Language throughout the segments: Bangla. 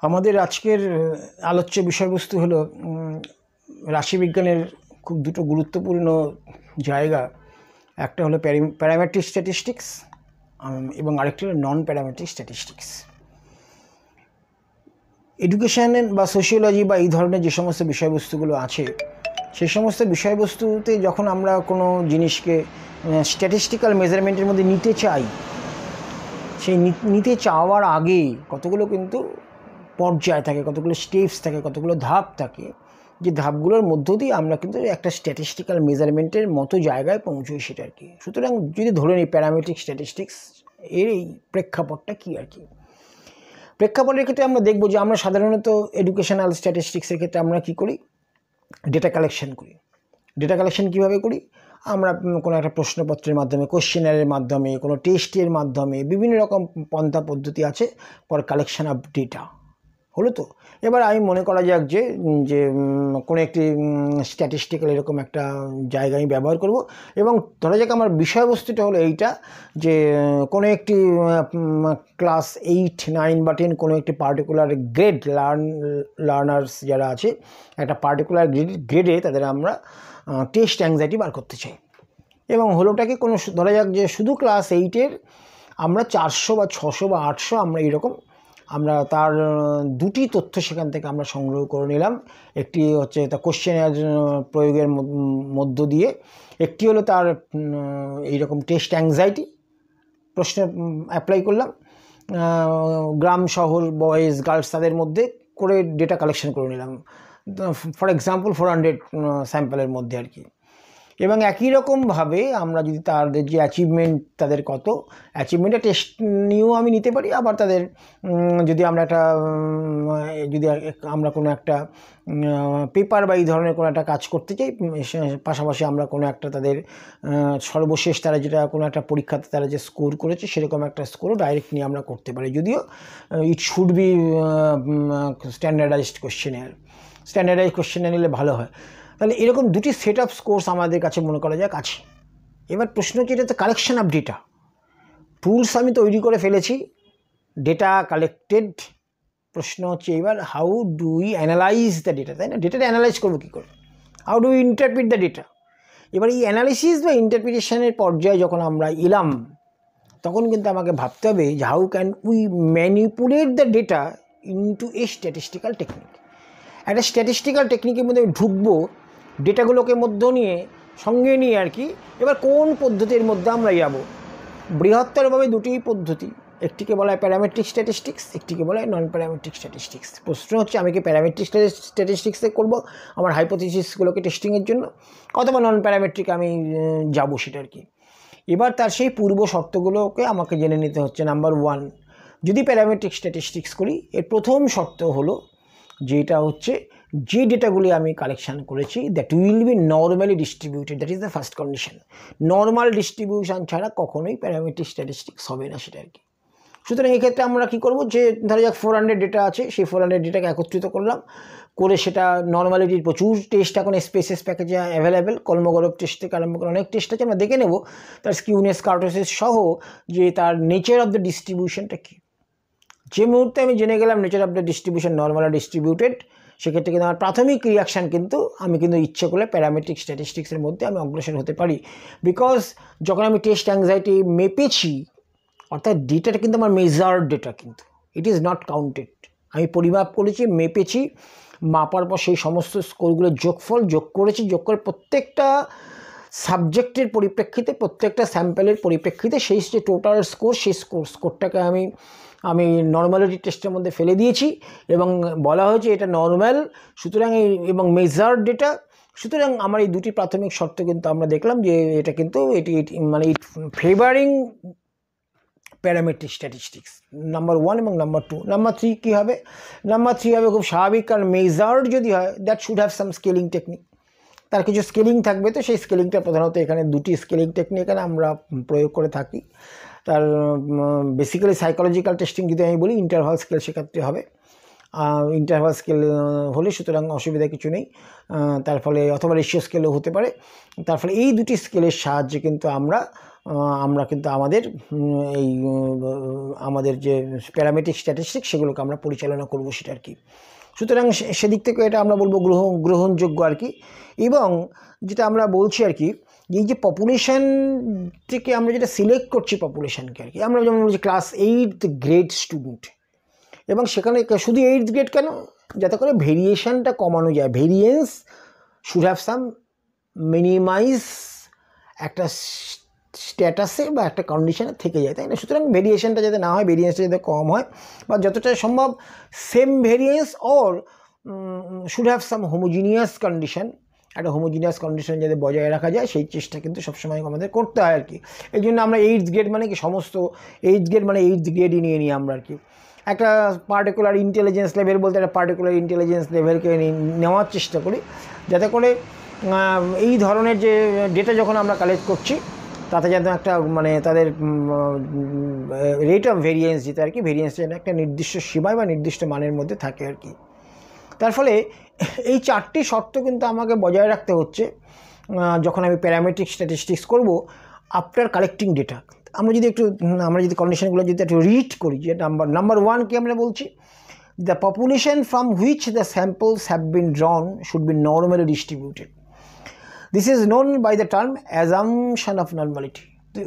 আমাদের আজকের আলোচ্য বিষয়বস্তু হলো রাশিবিজ্ঞানের খুব দুটো গুরুত্বপূর্ণ জায়গা। একটা হলো প্যারামেট্রিক স্ট্যাটিস্টিক্স এবং আরেকটি হলো নন প্যারামেট্রিক স্ট্যাটিস্টিক্স। এডুকেশন বা সোশিওলজি বা এই ধরনের যে সমস্ত বিষয়বস্তুগুলো আছে, সেই সমস্ত বিষয়বস্তুতে যখন আমরা কোনো জিনিসকে স্ট্যাটিস্টিক্যাল মেজারমেন্টের মধ্যে নিতে চাই, সেই নিতে চাওয়ার আগে কতগুলো কিন্তু পর্যায় থাকে, কতগুলো স্টেপস থাকে, কতগুলো ধাপ থাকে, যে ধাপগুলোর মধ্য দিয়ে আমরা কিন্তু একটা স্ট্যাটিস্টিক্যাল মেজারমেন্টের মতো জায়গায় পৌঁছই সেটা আর কি। সুতরাং যদি ধরে নিই প্যারামেট্রিক স্ট্যাটিস্টিক্স এর এই প্রেক্ষাপটটা কী আর কি। প্রেক্ষাপটের ক্ষেত্রে আমরা দেখব যে আমরা সাধারণত এডুকেশনাল স্ট্যাটিস্টিক্সের ক্ষেত্রে আমরা কী করি, ডেটা কালেকশন করি। ডেটা কালেকশন কীভাবে করি? আমরা কোনো একটা প্রশ্নপত্রের মাধ্যমে, কোশ্চেনারের মাধ্যমে, কোনো টেস্টের মাধ্যমে, বিভিন্ন রকম পন্থা পদ্ধতি আছে ফর কালেকশন অফ ডেটা। হলো তো? এবার আমি মনে করা যাক যে কোনো একটি স্ট্যাটিস্টিক্যাল এরকম একটা জায়গা আমি ব্যবহার করব, এবং ধরা যাক আমার বিষয়বস্তুটা হলো এইটা যে কোনো একটি ক্লাস 8, 9 বা 10 কোনো একটি পার্টিকুলার গ্রেড লার্নার্স যারা আছে, একটা পার্টিকুলার গ্রেডে তাদের আমরা টেস্ট অ্যাংজাইটি বার করতে চাই। এবং হলোটাকে কোনো ধরা যাক যে শুধু ক্লাস 8-এর আমরা 400 বা 600 বা 800 আমরা এইরকম আমরা তার দুটি তথ্য সেখান থেকে আমরা সংগ্রহ করে নিলাম। একটি হচ্ছে তার কোশ্চেনের প্রয়োগের মধ্য দিয়ে, একটি হলো তার এইরকম টেস্ট অ্যাংজাইটি প্রশ্ন অ্যাপ্লাই করলাম গ্রাম শহর বয়েজ গার্লস তাদের মধ্যে করে ডেটা কালেকশন করে নিলাম, ফর এক্সাম্পল 400 স্যাম্পলের মধ্যে আর কি। এবং একই রকমভাবে আমরা যদি তাদের যে অ্যাচিভমেন্ট, তাদের কত অ্যাচিভমেন্টের টেস্ট নিয়েও আমি নিতে পারি। আবার তাদের যদি আমরা কোনো একটা পেপার বা এই ধরনের কোনো একটা কাজ করতে চাই, পাশাপাশি আমরা কোনো একটা তাদের সর্বশেষ তারা যেটা কোনো একটা পরীক্ষাতে তারা যে স্কোর করেছে সেরকম একটা স্কোরও ডাইরেক্ট নিয়ে আমরা করতে পারি, যদিও ইট শুড বি স্ট্যান্ডার্ডাইজড কোশ্চেনার নিলে ভালো হয়। তাহলে এরকম দুটি সেট অফ স্কোর্স আমাদের কাছে মনে করা যাক আছে। এবার প্রশ্ন হচ্ছে, এটা তো কালেকশন অফ ডেটা, টুলস আমি তৈরি করে ফেলেছি, ডেটা কালেক্টেড। প্রশ্ন হচ্ছে এবার how do we analyse the data, তাই না? ডেটাটা অ্যানালাইজ করবো কী করে? How do we interpret the data? এবার এই অ্যানালিসিস বা ইন্টারপ্রিটেশনের পর্যায়ে যখন আমরা এলাম, তখন কিন্তু আমাকে ভাবতে হবে যে how can we manipulate the data into a statistical technique. একটা স্ট্যাটিস্টিক্যাল টেকনিকের মধ্যে ঢুকবো, ডেটাগুলোকে সঙ্গে নিয়ে আর কি। এবার কোন পদ্ধতির মধ্যে আমরা যাব? বৃহত্তরভাবে দুটি পদ্ধতি, একটিকে বলা হয় প্যারামেট্রিক স্ট্যাটিস্টিক্স, একটিকে বলা হয় নন প্যারামেট্রিক স্ট্যাটিস্টিক্স। প্রশ্ন হচ্ছে আমি কি প্যারামেট্রিক স্ট্যাটিস্টিক্সে করবো আমার হাইপোথিসিসগুলোকে টেস্টিংয়ের জন্য, অথবা নন প্যারামেট্রিক আমি যাবো সেটা আর কি। এবার তার সেই পূর্ব শর্তগুলোকে আমাকে জেনে নিতে হচ্ছে। নাম্বার 1, যদি প্যারামেট্রিক স্ট্যাটিস্টিক্স করি, এর প্রথম শর্ত হলো যেটা হচ্ছে যে ডেটাগুলি আমি কালেকশান করেছি that will be normally distributed, that is the first condition. Normal distribution ছাড়া কখনোই প্যারামেট্রিক স্ট্যাটিস্টিক্স হবে না সেটা আর কি। সুতরাং এক্ষেত্রে আমরা কী করবো, যে ধরা যাক 400 ডেটা আছে, সেই 400 ডেটাকে একত্রিত করলাম, করে সেটা নর্মালিটির প্রচুর টেস্ট এখন স্পেসেস প্যাকেজে অ্যাভেলেবেল, কর্মগরব টেস্ট থেকে আরম্ভ করে অনেক টেস্ট আছে, আমরা দেখে নেব তার স্কিউনেস কার্টোসিস সহ যে তার নেচার অফ দ্য ডিস্ট্রিবিউশনটা কী। যে মুহূর্তে আমি জেনে গেলাম nature of the distribution normal distributed, সেক্ষেত্রে কিন্তু আমার প্রাথমিক রিয়াকশান কিন্তু আমি কিন্তু ইচ্ছে করলে প্যারামেট্রিক স্ট্যাটিস্টিক্সের মধ্যে আমি অগ্রসর হতে পারি। বিকজ যখন আমি টেস্ট অ্যাংজাইটি মেপেছি, অর্থাৎ ডেটাটা কিন্তু আমার মেজার্ড ডেটা, কিন্তু ইট ইজ নট কাউন্টেড। আমি পরিমাপ করেছি, মেপেছি, মাপার পর সেই সমস্ত স্কোরগুলোর যোগ করেছি, যোগ করে প্রত্যেকটা সাবজেক্টের পরিপ্রেক্ষিতে, প্রত্যেকটা স্যাম্পেলের পরিপ্রেক্ষিতে সেই যে টোটাল স্কোর, সেই স্কোরটাকে আমি নর্মালিটি টেস্টের মধ্যে ফেলে দিয়েছি এবং বলা হয়েছে এটা নর্মাল, সুতরাং এবং মেজার্ড ডেটা। সুতরাং আমার এই দুটি প্রাথমিক শর্ত কিন্তু আমরা দেখলাম যে এটা কিন্তু এটি মানে ফেভারিং প্যারামেট্রিক স্ট্যাটিস্টিক্স, নাম্বার 1 এবং নাম্বার 2। নাম্বার 3 কী হবে? নাম্বার 3 হবে খুব স্বাভাবিক, কারণ মেজার্ড যদি হয় that should have some scaling technique, তার কিছু স্কেলিং থাকবে। তো সেই স্কেলিংটা প্রধানত এখানে দুটি স্কেলিং টেকনিক এখানে আমরা প্রয়োগ করে থাকি। তার বেসিক্যালি সাইকোলজিক্যাল টেস্টিং যদি আমি বলি, ইন্টারভাল স্কেল সেক্ষেত্রে হবে, ইন্টারভাল স্কেল হলে, সুতরাং অসুবিধা কিছু নেই। তার ফলে অথবা রেশিও স্কেলও হতে পারে। তার ফলে এই দুটি স্কেলের সাহায্যে কিন্তু আমরা কিন্তু আমাদের যে প্যারামেট্রিক স্ট্যাটিস্টিক্স সেগুলোকে আমরা পরিচালনা করব সেটা আর কি। সুতরাং সেদিক থেকে এটা আমরা বলবো গ্রহণযোগ্য আর কি। এবং যেটা আমরা বলছি আর কি, এই যে পপুলেশন থেকে আমরা যেটা সিলেক্ট করছি পপুলেশনকে আর কি, আমরা যেমন বলছি ক্লাস 8th গ্রেড স্টুডেন্ট, এবং সেখানে শুধু 8th গ্রেড কেন, যাতে করে ভেরিয়েশনটা কমানো যায়। Variance should have some minimize একটা স্ট্যাটাসে বা একটা কন্ডিশনে থেকে যায়, তাই না? সুতরাং ভেরিয়েশনটা যাতে না হয়, ভেরিয়েন্সটা যাতে কম হয়, বা যতটা সম্ভব same variance or should have some homogeneous condition, একটা হোমোজিনিয়াস কন্ডিশন যাতে বজায় রাখা যায়, সেই চেষ্টা কিন্তু সবসময় আমাদের করতে হয় আর কি। এই জন্য আমরা 8th গ্রেড মানে কি সমস্ত 8th গ্রেড মানে 8th গ্রেডই নিয়ে নিই আমরা আর কি। একটা পার্টিকুলার ইন্টেলিজেন্স লেভেল বলতে একটা পার্টিকুলার ইন্টেলিজেন্স লেভেলকে নেওয়ার চেষ্টা করি, যাতে করে এই ধরনের যে ডেটা যখন আমরা কালেক্ট করছি তাতে যাতে একটা মানে তাদের রেট অফ ভেরিয়েন্স যেটা আর কি, ভেরিয়েন্স যেন একটা নির্দিষ্ট সীমায় বা নির্দিষ্ট মানের মধ্যে থাকে আর কি। তার ফলে এই 4টি শর্ত কিন্তু আমাকে বজায় রাখতে হচ্ছে যখন আমি প্যারামেট্রিক স্ট্যাটিস্টিক্স করব আফটার কালেক্টিং ডেটা। আমরা যদি কন্ডিশনগুলো যদি একটু রিড করি, যে নাম্বার 1 কি আমরা বলছি, the population from which the samples have been drawn should be normally distributed. This is known by the term assumption of normality.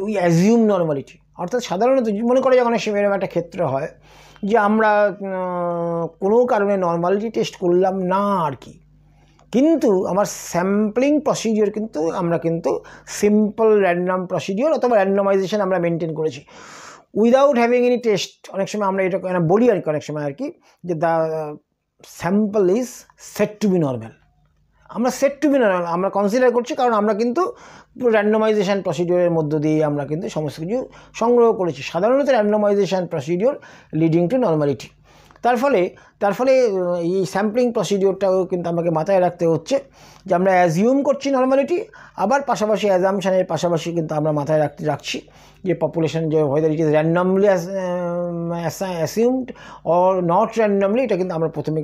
We assume normality, অর্থাৎ সাধারণত মনে করে যখন এরকম একটা ক্ষেত্র হয় যে আমরা কোনো কারণে নর্মালিটি টেস্ট করলাম না আর কি, কিন্তু আমার স্যাম্পলিং প্রসিডিওর কিন্তু আমরা কিন্তু সিম্পল র্যান্ডম প্রসিডিওর অথবা র্যান্ডমাইজেশন আমরা মেনটেন করেছি উইদাউট হ্যাভিং এনি টেস্ট। অনেক সময় আমরা এটা বলি আর কি, অনেক সময় আর কি, যে the sample is set to be normal. আমরা সেট টু বি নর্মাল আমরা কনসিডার করছি, কারণ আমরা কিন্তু র্যান্ডমাইজেশন প্রসিডিওরের মধ্য দিয়ে আমরা কিন্তু সমস্ত কিছু সংগ্রহ করেছি, সাধারণত randomisation procedure leading to normality. তার ফলে এই স্যাম্পলিং প্রসিডিওরটাও কিন্তু আমাকে মাথায় রাখতে হচ্ছে যে আমরা অ্যাজিউম করছি নর্মালিটি, আবার পাশাপাশি অ্যাজামশানের পাশাপাশি কিন্তু আমরা মাথায় রাখছি যে পপুলেশন যে whether it is randomly অ্যাসিউমড or not randomly, এটা কিন্তু আমরা প্রথমে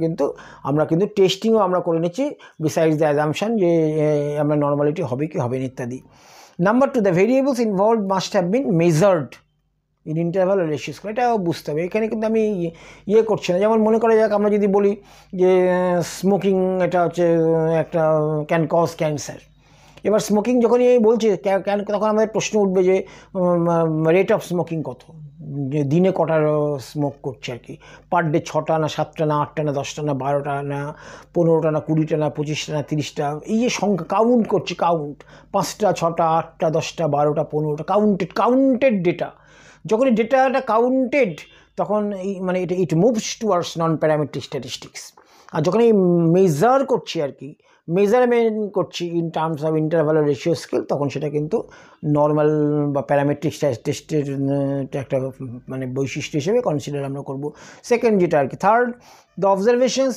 আমরা কিন্তু টেস্টিংও আমরা করে নিচ্ছি বিসাইডস দ্য অ্যাজামশান, যে আমরা নর্মালিটি হবে কি হবে না ইত্যাদি। Number 2, the variables involved must have been measured in interval ratio scale. এটাও বুঝতে হবে, এখানে কিন্তু আমি করছি না। যেমন মনে করা যাক আমরা যদি বলি যে স্মোকিং এটা হচ্ছে একটা ক্যান কজ ক্যান্সার। এবার স্মোকিং যখনই বলছে তখন আমাদের প্রশ্ন উঠবে যে রেট অফ স্মোকিং কত, যে দিনে কটা স্মোক করছে আর কি, পার ডে 6টা না 7টা না 8টা না 10টা না 12টা না 15টা না 20টা না 25টা না 30টা, এই যে সংখ্যা কাউন্ট করছি, 5টা 6টা 8টা 10টা 12টা 15টা কাউন্টেড ডেটা। যখন এই ডেটাটা কাউন্টেড তখন মানে ইট moves towards non parametric statistics. আর যখন এই মেজার করছি আর কি, মেজারমেন্ট করছি in terms of interval ratio scale, তখন সেটা কিন্তু নর্মাল বা প্যারামেট্রিক টেস্টের একটা মানে বৈশিষ্ট্য হিসেবে কনসিডার আমরা করব। সেকেন্ড যেটা আর কি, third, the observations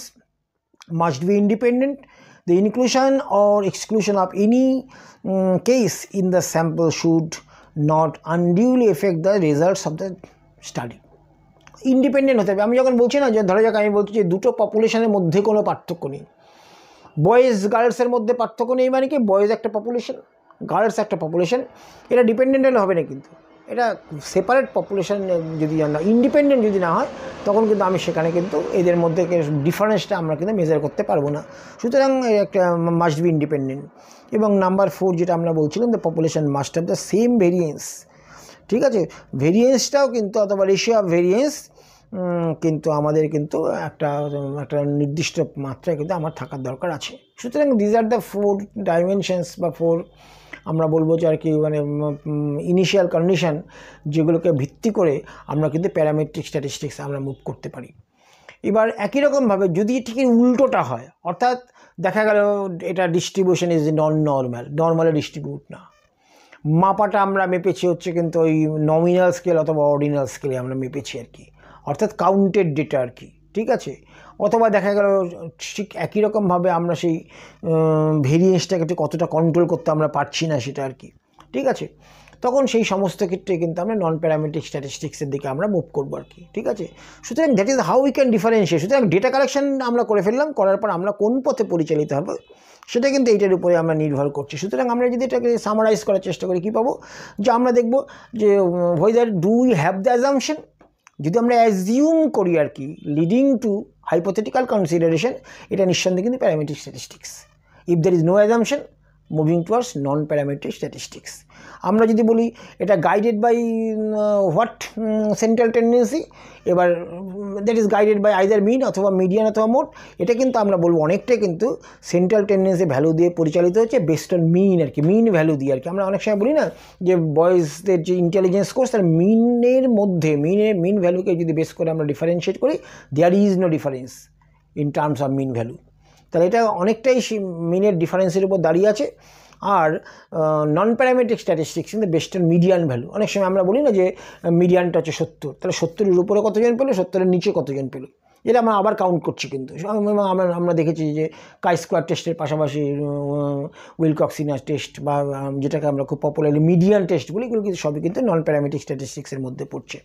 must be independent. The inclusion or exclusion of any case in the sample should not unduly affect the results of the study. Independent হতে হবে। আমি যখন বলছি না যে ধরা যাক আমি বলছি যে দুটো পপুলেশনের মধ্যে কোনো পার্থক্য নেই, বয়েজ গার্লসের মধ্যে পার্থক্য নেই, মানে কি বয়েজ একটা পপুলেশন গার্লস একটা পপুলেশন, এটা ডিপেন্ডেন্ট হলে হবে না, কিন্তু এটা সেপারেট পপুলেশন যদি না ইন্ডিপেন্ডেন্ট যদি না হয় তখন কিন্তু আমি সেখানে কিন্তু এদের মধ্যে ডিফারেন্সটা আমরা কিন্তু মেজার করতে পারবো না। সুতরাং একটা মাস্ট বি ইন্ডিপেন্ডেন্ট। এবং নাম্বার 4 যেটা আমরা বলছিলাম, the population must have the same variance. ঠিক আছে, ভেরিয়েন্সটাও কিন্তু অথবা রেশিও অফ ভেরিয়েন্স কিন্তু আমাদের কিন্তু একটা নির্দিষ্ট মাত্রায় কিন্তু আমার থাকার দরকার আছে। সুতরাং দিজ আর দ্য 4 ডাইমেনশনস বা 4 আমরা বলবো যে আর কি মানে ইনিশিয়াল কন্ডিশন, যেগুলোকে ভিত্তি করে আমরা কিন্তু প্যারামেট্রিক স্ট্যাটিস্টিক্স আমরা মুভ করতে পারি। এবার একই রকমভাবে যদি ঠিক উল্টোটা হয়, অর্থাৎ দেখা গেল এটা ডিস্ট্রিবিউশন ইজ নর্মালে ডিস্ট্রিবিউট না, মাপাটা আমরা মেপেছি হচ্ছে কিন্তু ওই নমিনাল স্কেল অথবা অর্ডিনাল স্কেলে আমরা মেপেছি আর কি, অর্থাৎ কাউন্টেড ডেটা আর কি। ঠিক আছে, অথবা দেখা গেল ঠিক একই রকমভাবে আমরা সেই ভেরিয়েন্সটাকে কতটা কন্ট্রোল করতে আমরা পারছি না সেটা আর কি। ঠিক আছে, তখন সেই সমস্ত ক্ষেত্রে কিন্তু আমরা নন প্যারামেট্রিক স্ট্যাটিস্টিক্সের দিকে আমরা মুভ করবো আর কি, ঠিক আছে। সুতরাং that is how we can differentiate. সুতরাং ডেটা কালেকশন আমরা করে ফেললাম, করার পর আমরা কোন পথে পরিচালিত হবে সেটা কিন্তু এইটার উপরে আমরা নির্ভর করছি। সুতরাং আমরা যদি এটাকে সামারাইজ করার চেষ্টা করি কী পাবো, যে আমরা দেখব যে whether do we have the assumption, যদি আমরা অ্যাজিউম করি আর কি লিডিং টু হাইপোথেটিক্যাল কনসিডারেশন, এটা নিঃসন্দেহে কিন্তু parametric statistics. If there is no assumption, moving towards non parametric statistics. আমরা যদি বলি এটা guided by what central tendency, এবার that is guided by either mean অথবা মিডিয়ান অথবা মোড, এটা কিন্তু আমরা বলবো অনেকটাই কিন্তু সেন্ট্রাল টেন্ডেন্সি ভ্যালু দিয়ে পরিচালিত হচ্ছে, বেস্ট অন মিন আর কি, মিন ভ্যালু দিয়ে আর কি। আমরা অনেক সময় বলি না যে বয়েজদের যে ইন্টেলিজেন্স কোর্স, তার মিনের মধ্যে মিন ভ্যালুকে যদি বেস করে আমরা ডিফারেন্সিয়েট করি, there is no difference in terms of mean value. তাহলে এটা অনেকটাই মিনের ডিফারেন্সের উপর দাঁড়িয়ে আছে। আর নন প্যারামেট্রিক স্ট্যাটিস্টিক্স কিন্তু বেস্ট অন মিডিয়ান ভ্যালু। অনেক সময় আমরা বলি না যে মিডিয়ানটা হচ্ছে 70, তাহলে 70-এর উপরে কতজন পেলো, 70-এর নিচে কতজন পেলো, এটা আমরা আবার কাউন্ট করছি কিন্তু। আমরা দেখেছি যে কাই স্কোয়ার টেস্টের পাশাপাশি উইলকক্সিনাস টেস্ট বা যেটাকে আমরা খুব পপুলারলি মিডিয়ান টেস্ট বলি, এগুলো কিন্তু সবই কিন্তু নন প্যারামেট্রিক স্ট্যাটিস্টিক্সের মধ্যে পড়ছে।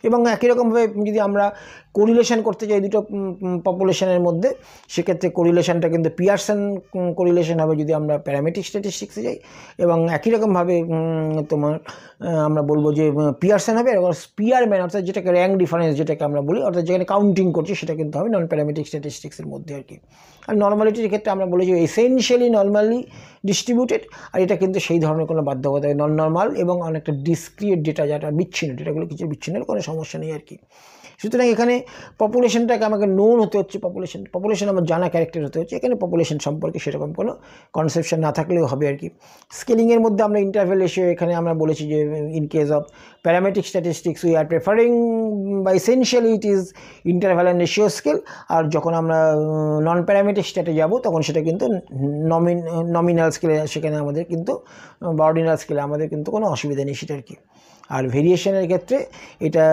এবং একই রকমভাবে যদি আমরা কোরিলেশন করতে চাই দুটো পপুলেশনের মধ্যে, সেক্ষেত্রে কোরিলেশনটা কিন্তু পিয়ারসন কোরিলেশন হবে যদি আমরা প্যারামেট্রিক স্ট্যাটিস্টিক্সে যাই। এবং একই রকমভাবে তোমার আমরা বলবো যে পিয়ারসন হবে, এবং স্পিয়ারম্যান অর্থাৎ যেটাকে র্যাঙ্ক ডিফারেন্স যেটাকে আমরা বলি, অর্থাৎ যেখানে কাউন্টিং করছি সেটা কিন্তু হবে নন প্যারামেট্রিক স্ট্যাটিস্টিক্সের মধ্যে আর কি। আর নর্মালিটির ক্ষেত্রে আমরা বলি যে এসেনশিয়ালি নর্মালি ডিস্ট্রিবিউটেড, আর এটা কিন্তু সেই ধরনের কোনো বাধ্যকতা নন নর্মাল এবং অনেকটা ডিসক্রিয়েট ডেটা, যেটা বিচ্ছিন্ন ডেটাগুলো কিছু বিচ্ছিন্নের কোনো সমস্যা নেই আর কি। সুতরাং এখানে পপুলেশনটাকে আমাকে নোন হতে হচ্ছে, পপুলেশন আমার জানা ক্যারেক্টার হতে হচ্ছে। এখানে পপুলেশন সম্পর্কে সেরকম কোনো কনসেপশন না থাকলেও হবে আর কি। স্কেলিংয়ের মধ্যে আমরা ইন্টারভ্যাল এসে এখানে আমরা বলেছি যে in case of parametric statistics we are preferring বা essentially it is interval and ratio scale. আর যখন আমরা নন প্যারামেট্রিক স্ট্যাটে যাব তখন সেটা কিন্তু নমিনাল স্কেলে, সেখানে আমাদের কিন্তু বা অর্ডিনাল স্কেলে আমাদের কিন্তু কোনো অসুবিধা নেই সেটা আর কি। আর ভেরিয়েশনের ক্ষেত্রে এটা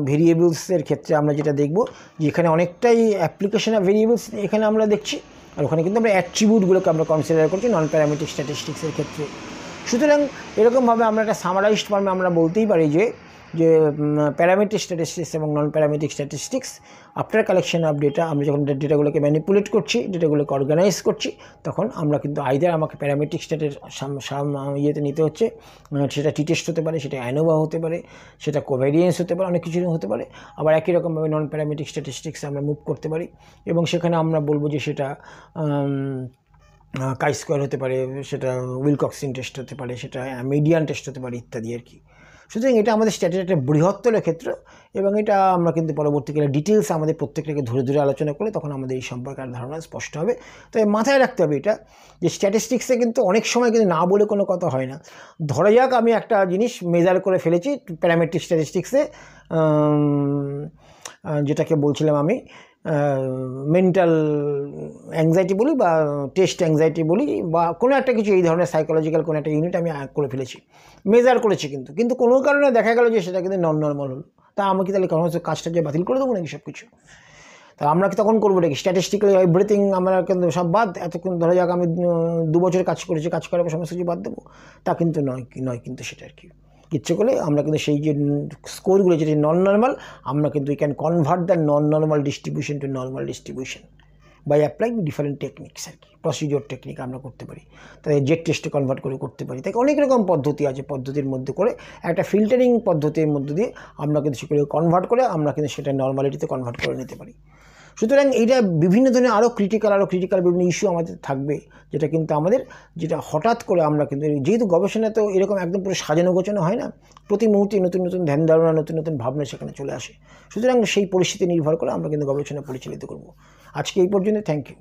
ভেরিয়েবলসের ক্ষেত্রে আমরা যেটা দেখব যে এখানে অনেকটাই অ্যাপ্লিকেশন অফ ভেরিয়েবলস এখানে আমরা দেখছি, আর ওখানে কিন্তু আমরা অ্যাট্রিবিউটগুলোকে আমরা কনসিডার করছি নন প্যারামেট্রিক স্ট্যাটিস্টিক্সের ক্ষেত্রে। সুতরাং এরকমভাবে আমরা একটা সামারাইজড ফর্মে আমরা বলতেই পারি যে প্যারামেট্রিক স্ট্যাটিস্টিক্স এবং non parametric statistics after collection of data, আমরা যখন ডেটাগুলোকে ম্যানিপুলেট করছি, ডেটাগুলোকে অর্গানাইজ করছি, তখন আমরা কিন্তু আইদার আমাকে প্যারামেট্রিক স্ট্যাটের ইয়েতে নিতে হচ্ছে, সেটা টি টেস্ট হতে পারে, সেটা অ্যানোভা হতে পারে, সেটা কোভ্যারিয়েন্স হতে পারে, অনেক কিছু হতে পারে। আবার একই রকমভাবে নন প্যারামেট্রিক স্ট্যাটিস্টিক্সে আমরা মুভ করতে পারি, এবং সেখানে আমরা বলবো যে সেটা কাই স্কোয়ার হতে পারে, সেটা উইলকক্সিন টেস্ট হতে পারে, সেটা মিডিয়ান টেস্ট হতে পারে ইত্যাদি আর কি। সুতরাং এটা আমাদের স্ট্যাটের একটা বৃহত্তর ক্ষেত্র, এবং এটা আমরা কিন্তু পরবর্তীকালে ডিটেলস আমাদের প্রত্যেকটাকে ধরে ধরে আলোচনা করলে তখন আমাদের এই সম্পর্কে ধারণা স্পষ্ট হবে। তবে মাথায় রাখতে হবে এটা যে স্ট্যাটিস্টিক্সে কিন্তু অনেক সময় কিন্তু না বলে কোনো কথা হয় না। ধরা যাক আমি একটা জিনিস মেজার করে ফেলেছি প্যারামেট্রিক স্ট্যাটিস্টিক্সে, যেটাকে বলছিলাম আমি মেন্টাল অ্যাংজাইটি বলি বা টেস্ট অ্যাংজাইটি বলি বা কোনো একটা কিছু এই ধরনের সাইকোলজিক্যাল কোনো একটা ইউনিট আমি করে ফেলেছি, মেজার করেছি, কিন্তু কোনো কারণে দেখা গেল যে সেটা কিন্তু নন নর্মাল হলো, তা আমাকে তাহলে কোনো কাজটা যে বাতিল করে দেবো নাকি সব কিছু? তা আমরা কি তখন করবো নাকি স্ট্যাটিস্টিক্যালি এভরিথিং আমরা কিন্তু সব বাদ? এতক্ষণ ধরা যাক আমি 2 বছর কাজ করেছি, কাজ করার পর সমস্ত কিছু বাদ দেবো? তা কিন্তু নয় কিন্তু সেটা আর কি। ইচ্ছে করলে আমরা কিন্তু সেই যে স্কোরগুলো যেটি নন নর্মাল, আমরা কিন্তু we can convert the non normal distribution to normal distribution by applying different techniques আর কি, প্রসিডিওর টেকনিক আমরা করতে পারি, তাই জেড টেস্টে কনভার্ট করে করতে পারি। তাই অনেক রকম পদ্ধতি আছে, পদ্ধতির মধ্যে করে একটা ফিল্টারিং পদ্ধতির মধ্যে দিয়ে আমরা কিন্তু সেগুলো কনভার্ট করে আমরা কিন্তু সেটা নর্মালিটিতে কনভার্ট করে নিতে পারি। সুতরাং এইটা বিভিন্ন ধরনের আরও ক্রিটিক্যাল বিভিন্ন ইস্যু আমাদের থাকবে, যেটা কিন্তু আমাদের যেটা হঠাৎ করে আমরা কিন্তু যেহেতু গবেষণা তো এরকম একদম পুরো সাজানো গোছানো হয় না, প্রতি মুহূর্তে নতুন নতুন ধ্যান ধারণা, নতুন নতুন ভাবনা সেখানে চলে আসে। সুতরাং সেই পরিস্থিতি নির্ভর করে আমরা কিন্তু গবেষণা পরিচালিত করব। আজকে এই পর্যন্ত, থ্যাংক ইউ।